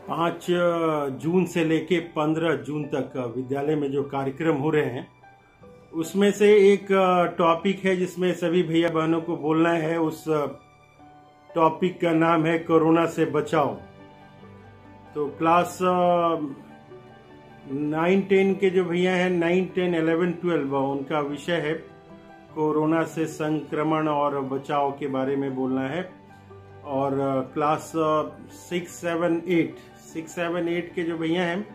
5 जून से लेके 15 जून तक विद्यालय में जो कार्यक्रम हो रहे हैं उसमें से एक टॉपिक है जिसमें सभी भैया बहनों को बोलना है। उस टॉपिक का नाम है कोरोना से बचाव। तो क्लास 9-10 के जो भैया हैं 9, 10, 11, 12 उनका विषय है कोरोना से संक्रमण और बचाव के बारे में बोलना है। और क्लास 6, 7, 8 के जो भैया हैं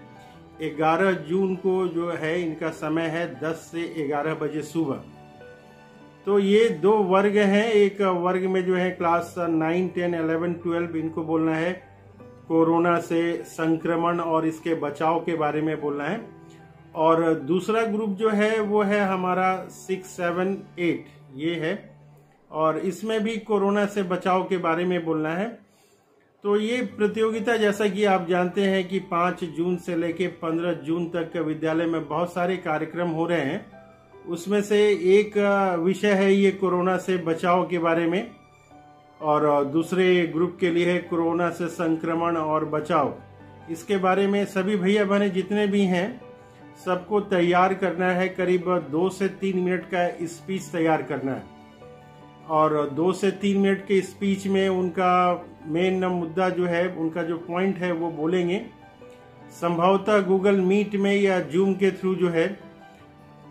11 जून को जो है इनका समय है 10 से 11 बजे सुबह। तो ये 2 वर्ग हैं। एक वर्ग में जो है क्लास 9, 10, 11, 12 इनको बोलना है कोरोना से संक्रमण और इसके बचाव के बारे में बोलना है। और दूसरा ग्रुप जो है वो है हमारा 6, 7, 8 ये है और इसमें भी कोरोना से बचाव के बारे में बोलना है। तो ये प्रतियोगिता जैसा कि आप जानते हैं कि 5 जून से लेके 15 जून तक विद्यालय में बहुत सारे कार्यक्रम हो रहे हैं। उसमें से एक विषय है ये कोरोना से बचाव के बारे में और दूसरे ग्रुप के लिए है कोरोना से संक्रमण और बचाव। इसके बारे में सभी भैया बहने जितने भी हैं सबको तैयार करना है। करीब 2 से 3 मिनट का स्पीच तैयार करना है और 2 से 3 मिनट के स्पीच में उनका मेन मुद्दा जो है उनका जो पॉइंट है वो बोलेंगे। संभवतः गूगल मीट में या जूम के थ्रू जो है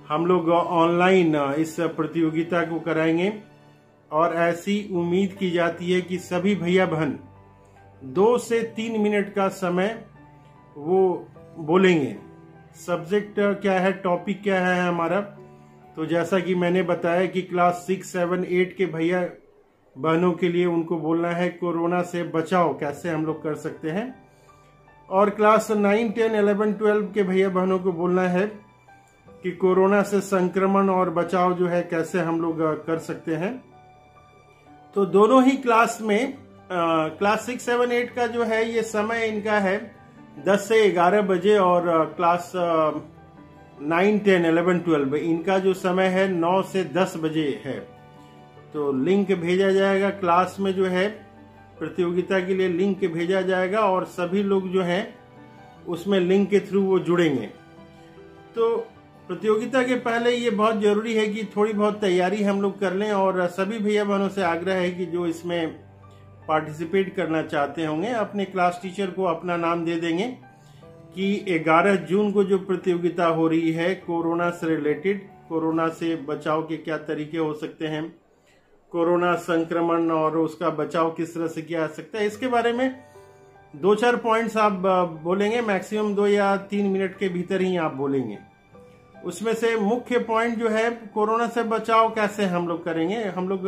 हम लोग ऑनलाइन इस प्रतियोगिता को कराएंगे और ऐसी उम्मीद की जाती है कि सभी भैया बहन 2 से 3 मिनट का समय वो बोलेंगे। सब्जेक्ट क्या है, टॉपिक क्या है हमारा, तो जैसा कि मैंने बताया कि क्लास 6, 7, 8 के भैया बहनों के लिए उनको बोलना है कोरोना से बचाव कैसे हम लोग कर सकते हैं। और क्लास 9, 10, 11, 12 के भैया बहनों को बोलना है कि कोरोना से संक्रमण और बचाव जो है कैसे हम लोग कर सकते हैं। तो दोनों ही क्लास में क्लास 6, 7, 8 का जो है ये समय इनका है 10 से 11 बजे और क्लास 9, 10, 11, 12 इनका जो समय है 9 से 10 बजे है। तो लिंक भेजा जाएगा क्लास में जो है प्रतियोगिता के लिए लिंक भेजा जाएगा और सभी लोग जो हैं उसमें लिंक के थ्रू वो जुड़ेंगे। तो प्रतियोगिता के पहले ये बहुत जरूरी है कि थोड़ी बहुत तैयारी हम लोग कर लें और सभी भैया बहनों से आग्रह है कि जो इसमें पार्टिसिपेट करना चाहते होंगे अपने क्लास टीचर को अपना नाम दे देंगे कि 11 जून को जो प्रतियोगिता हो रही है कोरोना से रिलेटेड, कोरोना से बचाव के क्या तरीके हो सकते हैं, कोरोना संक्रमण और उसका बचाव किस तरह से किया जा सकता है, इसके बारे में 2-4 पॉइंट्स आप बोलेंगे। मैक्सिमम 2 या 3 मिनट के भीतर ही आप बोलेंगे। उसमें से मुख्य पॉइंट जो है कोरोना से बचाव कैसे हम लोग करेंगे। हम लोग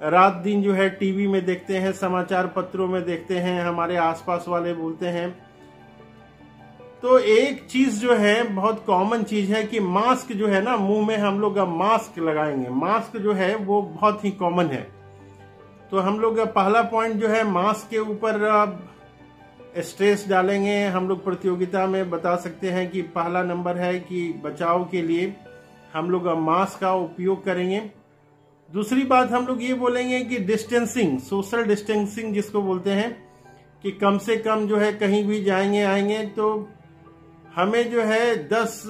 रात दिन जो है टीवी में देखते हैं, समाचार पत्रों में देखते हैं, हमारे आसपास वाले बोलते हैं। तो एक चीज जो है बहुत कॉमन चीज है कि मास्क जो है ना, मुंह में हम लोग मास्क लगाएंगे। मास्क जो है वो बहुत ही कॉमन है। तो हम लोग पहला पॉइंट जो है मास्क के ऊपर स्ट्रेस डालेंगे। हम लोग प्रतियोगिता में बता सकते हैं कि पहला नंबर है कि बचाव के लिए हम लोग मास्क का उपयोग करेंगे। दूसरी बात हम लोग ये बोलेंगे कि डिस्टेंसिंग, सोशल डिस्टेंसिंग जिसको बोलते हैं, कि कम से कम जो है कहीं भी जाएंगे आएंगे तो हमें जो है 10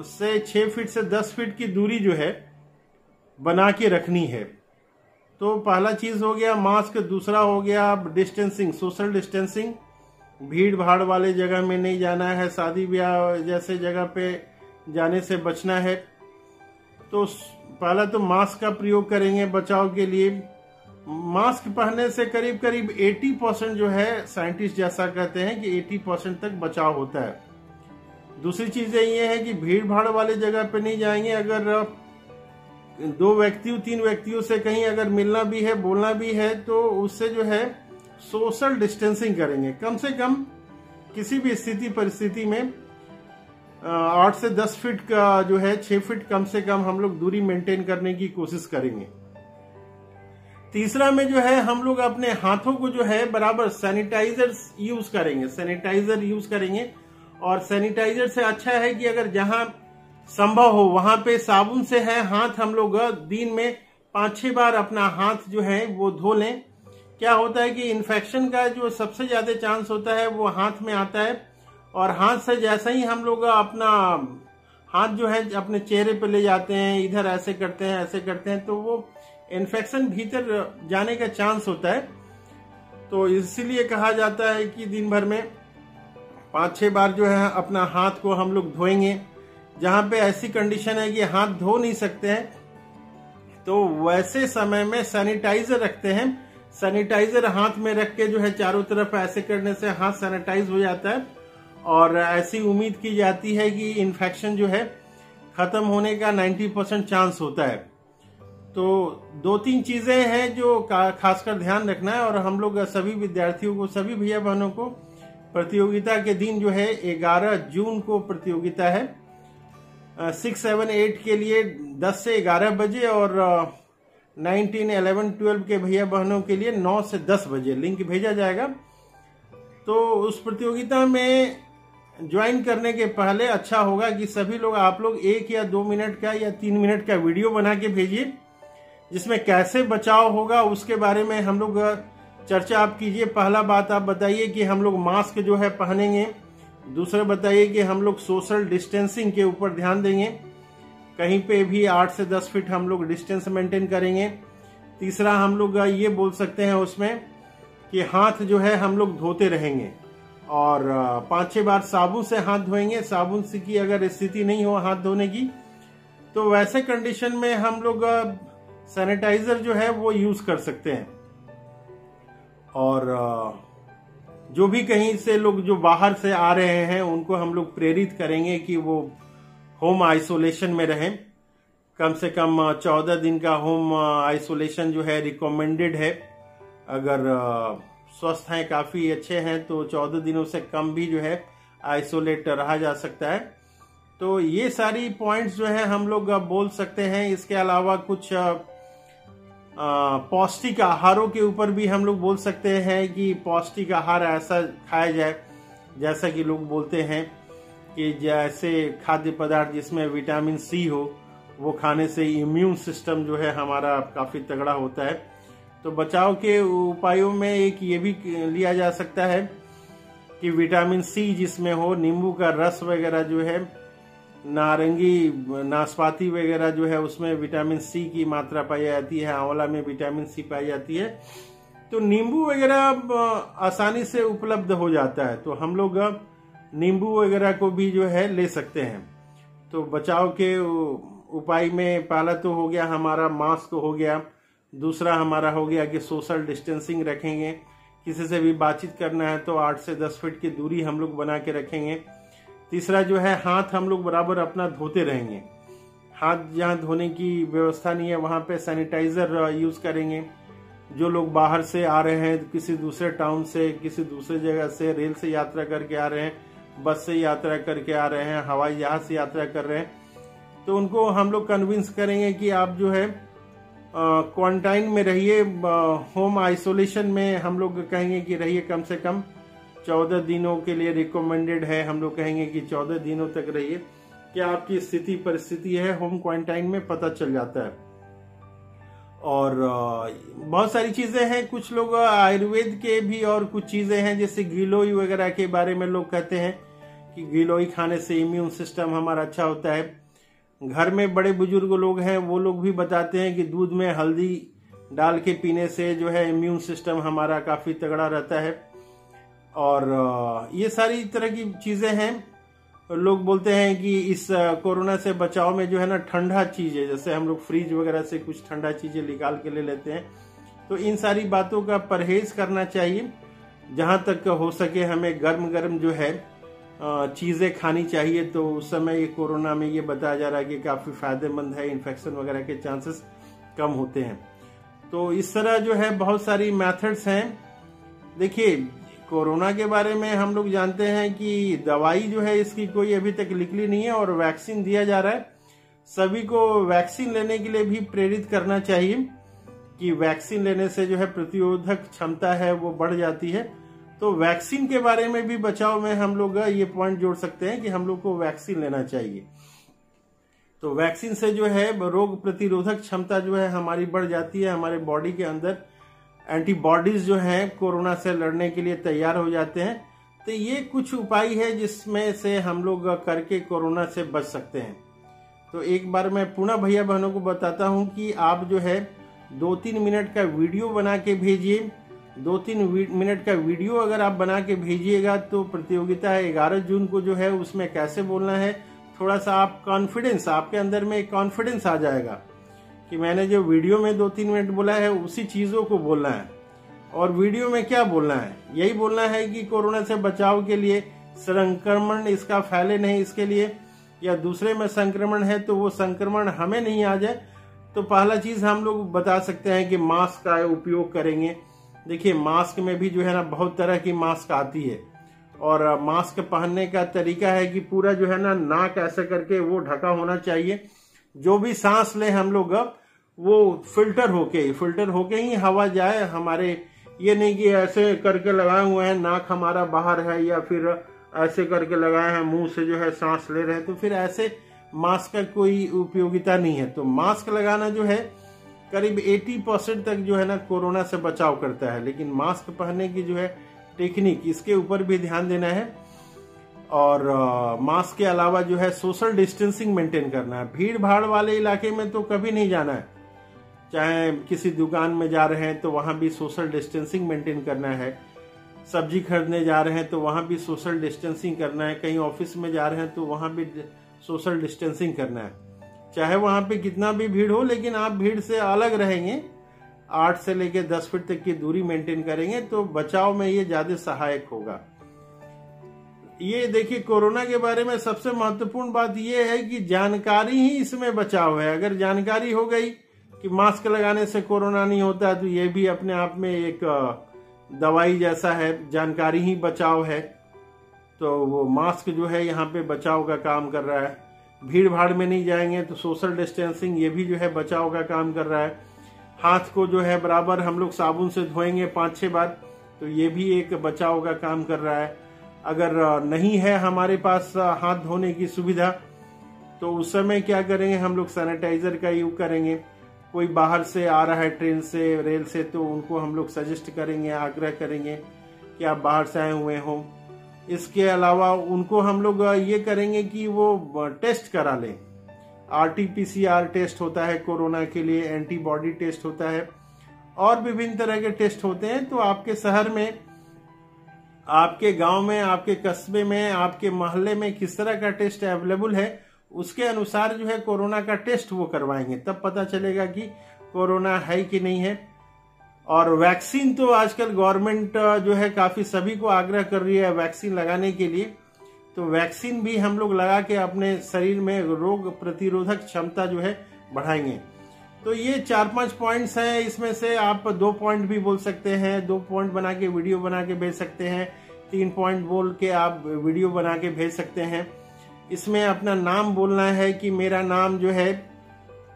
से 6 फीट से 10 फीट की दूरी जो है बना के रखनी है। तो पहला चीज हो गया मास्क। दूसरा हो गया डिस्टेंसिंग, सोशल डिस्टेंसिंग। भीड़ भाड़ वाले जगह में नहीं जाना है, शादी ब्याह जैसे जगह पे जाने से बचना है। तो पहला तो मास्क का प्रयोग करेंगे बचाव के लिए। मास्क पहनने से करीब करीब 80% जो है साइंटिस्ट जैसा कहते हैं कि 80% तक बचाव होता है। दूसरी चीजें ये है कि भीड़ भाड़ वाले जगह पे नहीं जाएंगे। अगर 2 व्यक्तियों 3 व्यक्तियों से कहीं अगर मिलना भी है, बोलना भी है, तो उससे जो है सोशल डिस्टेंसिंग करेंगे। कम से कम किसी भी स्थिति परिस्थिति में 8 से 10 फीट का जो है 6 फीट कम से कम हम लोग दूरी मेंटेन करने की कोशिश करेंगे। तीसरा में जो है हम लोग अपने हाथों को जो है बराबर सैनिटाइजर यूज करेंगे। सैनिटाइजर यूज करेंगे और सैनिटाइजर से अच्छा है कि अगर जहां संभव हो वहां पे साबुन से है हाथ हम लोग दिन में 5-6 बार अपना हाथ जो है वो धो लें क्या होता है कि इन्फेक्शन का जो सबसे ज्यादा चांस होता है वो हाथ में आता है, और हाथ से जैसा ही हम लोग अपना हाथ जो है अपने चेहरे पे ले जाते हैं, इधर ऐसे करते हैं ऐसे करते हैं, तो वो इन्फेक्शन भीतर जाने का चांस होता है। तो इसीलिए कहा जाता है कि दिन भर में 5-6 बार जो है अपना हाथ को हम लोग धोएंगे। जहां पे ऐसी कंडीशन है कि हाथ धो नहीं सकते हैं, तो वैसे समय में सैनिटाइजर रखते हैं। सैनिटाइजर हाथ में रख के जो है चारों तरफ ऐसे करने से हाथ सैनिटाइज हो जाता है, और ऐसी उम्मीद की जाती है कि इन्फेक्शन जो है खत्म होने का 90% चांस होता है। तो 2-3 चीजें हैं जो खासकर ध्यान रखना है, और हम लोग सभी विद्यार्थियों को, सभी भैया बहनों को प्रतियोगिता के दिन जो है 11 जून को प्रतियोगिता है 6, 7, 8 के लिए 10 से 11 बजे, और 9, 10, 11, 12 के भैया बहनों के लिए 9 से 10 बजे लिंक भेजा जाएगा। तो उस प्रतियोगिता में ज्वाइन करने के पहले अच्छा होगा कि सभी लोग, आप लोग 1 या 2 मिनट का या 3 मिनट का वीडियो बना के भेजिए, जिसमें कैसे बचाव होगा उसके बारे में हम लोग चर्चा आप कीजिए। पहला बात आप बताइए कि हम लोग मास्क जो है पहनेंगे। दूसरा बताइए कि हम लोग सोशल डिस्टेंसिंग के ऊपर ध्यान देंगे, कहीं पे भी 8 से 10 फीट हम लोग डिस्टेंस मेंटेन करेंगे। तीसरा हम लोग ये बोल सकते हैं उसमें कि हाथ जो है हम लोग धोते रहेंगे, और 5-6 बार साबुन से हाथ धोएंगे। साबुन से की अगर स्थिति नहीं हो हाथ धोने की, तो वैसे कंडीशन में हम लोग सैनिटाइजर जो है वो यूज कर सकते हैं। और जो भी कहीं से लोग जो बाहर से आ रहे हैं उनको हम लोग प्रेरित करेंगे कि वो होम आइसोलेशन में रहें। कम से कम 14 दिन का होम आइसोलेशन जो है रिकमेंडेड है। अगर स्वस्थ हैं, काफी अच्छे हैं, तो 14 दिनों से कम भी जो है आइसोलेट रहा जा सकता है। तो ये सारी पॉइंट्स जो है हम लोग बोल सकते हैं। इसके अलावा कुछ पौष्टिक आहारों के ऊपर भी हम लोग बोल सकते हैं कि पौष्टिक आहार ऐसा खाया जाए, जैसा कि लोग बोलते हैं कि जैसे खाद्य पदार्थ जिसमें विटामिन सी हो, वो खाने से इम्यून सिस्टम जो है हमारा काफी तगड़ा होता है। तो बचाव के उपायों में एक ये भी लिया जा सकता है कि विटामिन सी जिसमें हो, नींबू का रस वगैरह जो है, नारंगी, नाशपाती वगैरह जो है उसमें विटामिन सी की मात्रा पाई जाती है, आंवला में विटामिन सी पाई जाती है। तो नींबू वगैरह आसानी से उपलब्ध हो जाता है, तो हम लोग नींबू वगैरह को भी जो है ले सकते हैं। तो बचाव के उपाय में पहला तो हो गया हमारा मास्क हो गया, दूसरा हमारा हो गया कि सोशल डिस्टेंसिंग रखेंगे। किसी से भी बातचीत करना है तो 8 से 10 फीट की दूरी हम लोग बना के रखेंगे। तीसरा जो है हाथ हम लोग बराबर अपना धोते रहेंगे। हाथ जहाँ धोने की व्यवस्था नहीं है वहां पे सैनिटाइजर यूज करेंगे। जो लोग बाहर से आ रहे हैं, किसी दूसरे टाउन से, किसी दूसरे जगह से, रेल से यात्रा करके आ रहे हैं, बस से यात्रा करके आ रहे हैं, हवाई जहाज से यात्रा कर रहे हैं, तो उनको हम लोग कन्विंस करेंगे कि आप जो है क्वारंटाइन में रहिए, होम आइसोलेशन में हम लोग कहेंगे कि रहिए, कम से कम 14 दिनों के लिए रिकमेंडेड है। हम लोग कहेंगे कि 14 दिनों तक रहिए। क्या आपकी स्थिति परिस्थिति है होम क्वारंटाइन में पता चल जाता है। और बहुत सारी चीजें हैं, कुछ लोग आयुर्वेद के भी और कुछ चीजें हैं, जैसे गिलोई वगैरह के बारे में लोग कहते हैं कि गिलोई खाने से इम्यून सिस्टम हमारा अच्छा होता है। घर में बड़े बुजुर्ग लोग हैं, वो लोग भी बताते हैं कि दूध में हल्दी डाल के पीने से जो है इम्यून सिस्टम हमारा काफी तगड़ा रहता है। और ये सारी तरह की चीजें हैं। लोग बोलते हैं कि इस कोरोना से बचाव में जो है ना, ठंडा चीजें, जैसे हम लोग फ्रिज वगैरह से कुछ ठंडा चीजें निकाल के ले लेते हैं, तो इन सारी बातों का परहेज करना चाहिए। जहां तक हो सके हमें गर्म गर्म जो है चीजें खानी चाहिए। तो उस समय ये कोरोना में ये बताया जा रहा है कि काफी फायदेमंद है, इन्फेक्शन वगैरह के चांसेस कम होते हैं। तो इस तरह जो है बहुत सारी मेथड्स हैं। देखिए, कोरोना के बारे में हम लोग जानते हैं कि दवाई जो है इसकी कोई अभी तक निकली नहीं है, और वैक्सीन दिया जा रहा है। सभी को वैक्सीन लेने के लिए भी प्रेरित करना चाहिए कि वैक्सीन लेने से जो है प्रतिरोधक क्षमता है वो बढ़ जाती है। तो वैक्सीन के बारे में भी बचाव में हम लोग ये पॉइंट जोड़ सकते हैं कि हम लोग को वैक्सीन लेना चाहिए। तो वैक्सीन से जो है रोग प्रतिरोधक क्षमता जो है हमारी बढ़ जाती है, हमारे बॉडी के अंदर एंटीबॉडीज जो हैं कोरोना से लड़ने के लिए तैयार हो जाते हैं। तो ये कुछ उपाय है जिसमें से हम लोग करके कोरोना से बच सकते हैं। तो एक बार मैं पुनः भैया बहनों को बताता हूं कि आप जो है 2-3 मिनट का वीडियो बना के भेजिए। 2-3 मिनट का वीडियो अगर आप बना के भेजिएगा तो प्रतियोगिता है 11 जून को जो है उसमें कैसे बोलना है, थोड़ा सा आप कॉन्फिडेंस, आपके अंदर में कॉन्फिडेंस आ जाएगा कि मैंने जो वीडियो में 2-3 मिनट बोला है उसी चीजों को बोलना है। और वीडियो में क्या बोलना है, यही बोलना है कि कोरोना से बचाव के लिए, संक्रमण इसका फैले नहीं इसके लिए, या दूसरे में संक्रमण है तो वो संक्रमण हमें नहीं आ जाए। तो पहला चीज हम लोग बता सकते हैं कि मास्क का उपयोग करेंगे। देखिए मास्क में भी जो है ना बहुत तरह की मास्क आती है, और मास्क पहनने का तरीका है कि पूरा जो है ना नाक ऐसे करके वो ढका होना चाहिए। जो भी सांस ले हम लोग वो फिल्टर होके ही हवा जाए हमारे, ये नहीं कि ऐसे करके लगाए हुए हैं नाक हमारा बाहर है, या फिर ऐसे करके लगाए हैं मुंह से जो है सांस ले रहे हैं, तो फिर ऐसे मास्क का कोई उपयोगिता नहीं है। तो मास्क लगाना जो है करीब 80% तक जो है ना कोरोना से बचाव करता है। लेकिन मास्क पहनने की जो है टेक्निक, इसके ऊपर भी ध्यान देना है। और मास्क के अलावा जो है सोशल डिस्टेंसिंग मेंटेन करना है। भीड़ भाड़ वाले इलाके में तो कभी नहीं जाना है। चाहे किसी दुकान में जा रहे हैं तो वहां भी सोशल डिस्टेंसिंग मेंटेन करना है। सब्जी खरीदने जा रहे हैं तो वहां भी सोशल डिस्टेंसिंग करना है। कहीं ऑफिस में जा रहे हैं तो वहां भी सोशल डिस्टेंसिंग करना है। चाहे वहां पे कितना भी भीड़ हो, लेकिन आप भीड़ से अलग रहेंगे, 8 से लेकर 10 फीट तक की दूरी मेंटेन करेंगे तो बचाव में ये ज्यादा सहायक होगा। ये देखिए कोरोना के बारे में सबसे महत्वपूर्ण बात ये है कि जानकारी ही इसमें बचाव है। अगर जानकारी हो गई कि मास्क लगाने से कोरोना नहीं होता तो ये भी अपने आप में एक दवाई जैसा है, जानकारी ही बचाव है। तो वो मास्क जो है यहाँ पे बचाव का काम कर रहा है। भीड़ भाड़ में नहीं जाएंगे तो सोशल डिस्टेंसिंग ये भी जो है बचाव का काम कर रहा है। हाथ को जो है बराबर हम लोग साबुन से धोएंगे 5-6 बार, तो ये भी एक बचाव का काम कर रहा है। अगर नहीं है हमारे पास हाथ धोने की सुविधा तो उस समय क्या करेंगे, हम लोग सैनिटाइजर का यूज करेंगे। कोई बाहर से आ रहा है ट्रेन से, रेल से, तो उनको हम लोग सजेस्ट करेंगे, आग्रह करेंगे कि आप बाहर से आए हुए हो। इसके अलावा उनको हम लोग ये करेंगे कि वो टेस्ट करा लें। RT-PCR टेस्ट होता है कोरोना के लिए, एंटीबॉडी टेस्ट होता है, और विभिन्न तरह के टेस्ट होते हैं। तो आपके शहर में, आपके गांव में, आपके कस्बे में, आपके मोहल्ले में किस तरह का टेस्ट अवेलेबल है, उसके अनुसार जो है कोरोना का टेस्ट वो करवाएंगे। तब पता चलेगा कि कोरोना है कि नहीं है। और वैक्सीन तो आजकल गवर्नमेंट जो है काफी सभी को आग्रह कर रही है वैक्सीन लगाने के लिए। तो वैक्सीन भी हम लोग लगा के अपने शरीर में रोग प्रतिरोधक क्षमता जो है बढ़ाएंगे। तो ये 4-5 पॉइंट्स हैं। इसमें से आप 2 पॉइंट भी बोल सकते हैं, 2 पॉइंट बना के वीडियो बना के भेज सकते हैं, 3 पॉइंट बोल के आप वीडियो बना के भेज सकते हैं। इसमें अपना नाम बोलना है कि मेरा नाम जो है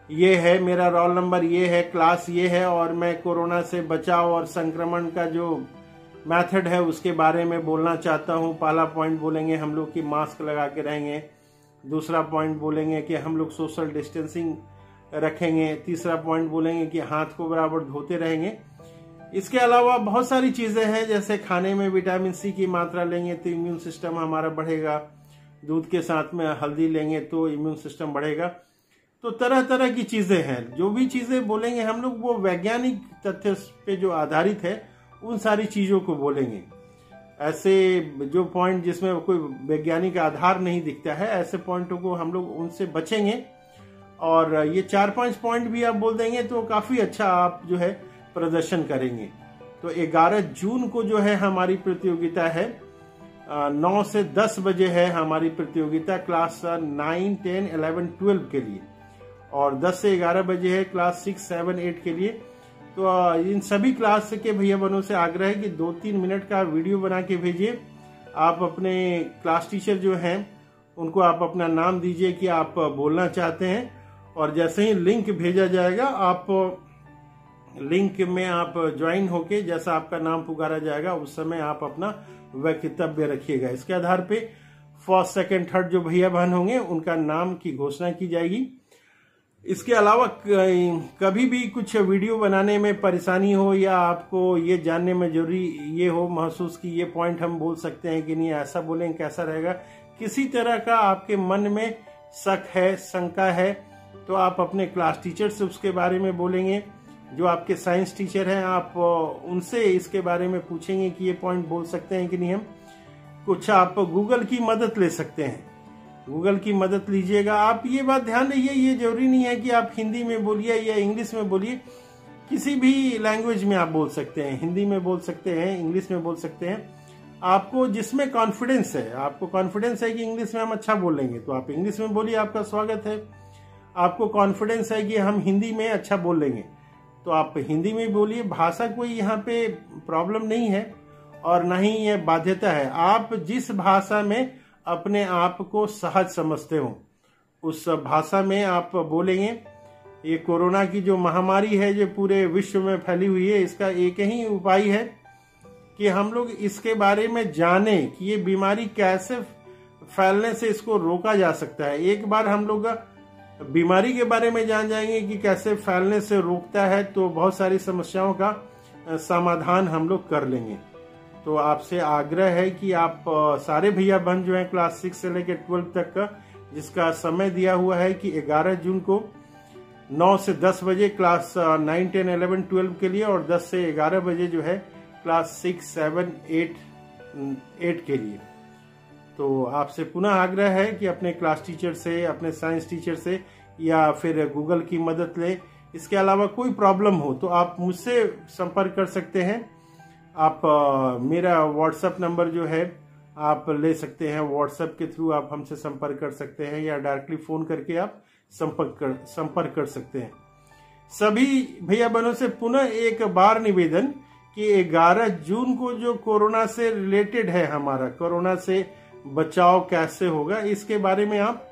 ये है, मेरा रोल नंबर ये है, क्लास ये है, और मैं कोरोना से बचाव और संक्रमण का जो मेथड है उसके बारे में बोलना चाहता हूँ। पहला पॉइंट बोलेंगे हम लोग कि मास्क लगा के रहेंगे। दूसरा पॉइंट बोलेंगे कि हम लोग सोशल डिस्टेंसिंग रखेंगे। तीसरा पॉइंट बोलेंगे कि हाथ को बराबर धोते रहेंगे। इसके अलावा बहुत सारी चीजें हैं, जैसे खाने में विटामिन सी की मात्रा लेंगे तो इम्यून सिस्टम हमारा बढ़ेगा। दूध के साथ में हल्दी लेंगे तो इम्यून सिस्टम बढ़ेगा। तो तरह तरह की चीजें हैं। जो भी चीजें बोलेंगे हम लोग वो वैज्ञानिक तथ्य पे जो आधारित है उन सारी चीजों को बोलेंगे। ऐसे जो पॉइंट जिसमें कोई वैज्ञानिक आधार नहीं दिखता है, ऐसे पॉइंटों को हम लोग उनसे बचेंगे। और ये 4-5 पॉइंट भी आप बोल देंगे तो काफी अच्छा आप जो है प्रदर्शन करेंगे। तो 11 जून को जो है हमारी प्रतियोगिता है, 9 से 10 बजे है हमारी प्रतियोगिता क्लास 9, 10, 11, 12 के लिए, और 10 से 11 बजे है क्लास 6, 7, 8 के लिए। तो इन सभी क्लास के भैया बहनों से आग्रह है कि 2-3 मिनट का वीडियो बना के भेजिए। आप अपने क्लास टीचर जो हैं उनको आप अपना नाम दीजिए कि आप बोलना चाहते हैं, और जैसे ही लिंक भेजा जाएगा आप लिंक में आप ज्वाइन होके जैसा आपका नाम पुकारा जाएगा उस समय आप अपना वक्तव्य रखिएगा। इसके आधार पे फर्स्ट, सेकंड, थर्ड जो भैया बहन होंगे उनका नाम की घोषणा की जाएगी। इसके अलावा कभी भी कुछ वीडियो बनाने में परेशानी हो या आपको ये जानने में जरूरी ये हो महसूस कि ये पॉइंट हम बोल सकते हैं कि नहीं, ऐसा बोलेंगे कैसा रहेगा, किसी तरह का आपके मन में शक है, शंका है, तो आप अपने क्लास टीचर से उसके बारे में बोलेंगे। जो आपके साइंस टीचर हैं आप उनसे इसके बारे में पूछेंगे कि ये पॉइंट बोल सकते हैं कि नहीं हम। कुछ आप गूगल की मदद ले सकते हैं, गूगल की मदद लीजिएगा। आप ये बात ध्यान रखिए, ये जरूरी नहीं है कि आप हिंदी में बोलिए या इंग्लिश में बोलिए, किसी भी लैंग्वेज में आप बोल सकते हैं, हिंदी में बोल सकते हैं, इंग्लिश में बोल सकते हैं। आपको जिसमें कॉन्फिडेंस है, आपको कॉन्फिडेंस है कि इंग्लिश में हम अच्छा बोलेंगे तो आप इंग्लिश में बोलिए, आपका स्वागत है। आपको कॉन्फिडेंस है कि हम हिंदी में अच्छा बोल लेंगे तो आप हिंदी में बोलिए। भाषा कोई यहाँ पे प्रॉब्लम नहीं है और ना ही ये बाध्यता है। आप जिस भाषा में अपने आप को सहज समझते हो उस भाषा में आप बोलेंगे। ये कोरोना की जो महामारी है जो पूरे विश्व में फैली हुई है, इसका एक ही उपाय है कि हम लोग इसके बारे में जाने कि ये बीमारी कैसे फैलने से इसको रोका जा सकता है। एक बार हम लोग बीमारी के बारे में जान जाएंगे कि कैसे फैलने से रोकता है तो बहुत सारी समस्याओं का समाधान हम लोग कर लेंगे। तो आपसे आग्रह है कि आप सारे भैया बहन जो हैं क्लास 6 से लेकर 12 तक का, जिसका समय दिया हुआ है कि 11 जून को 9 से 10 बजे क्लास 9, 10, 11, 12 के लिए और 10 से 11 बजे जो है क्लास 6, 7, 8 के लिए। तो आपसे पुनः आग्रह है कि अपने क्लास टीचर से, अपने साइंस टीचर से या फिर गूगल की मदद लें। इसके अलावा कोई प्रॉब्लम हो तो आप मुझसे संपर्क कर सकते हैं। आप मेरा व्हाट्सएप नंबर जो है आप ले सकते हैं, व्हाट्सएप के थ्रू आप हमसे संपर्क कर सकते हैं या डायरेक्टली फोन करके आप संपर्क कर सकते हैं। सभी भैया बहनों से पुनः एक बार निवेदन कि 11 जून को जो कोरोना से रिलेटेड है, हमारा कोरोना से बचाव कैसे होगा, इसके बारे में आप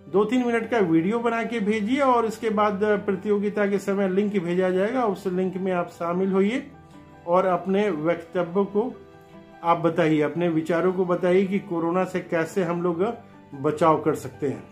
2-3 मिनट का वीडियो बना के भेजिए और इसके बाद प्रतियोगिता के समय लिंक भेजा जाएगा। उस लिंक में आप शामिल होइए और अपने वक्तव्य को आप बताइए, अपने विचारों को बताइए कि कोरोना से कैसे हम लोग बचाव कर सकते हैं।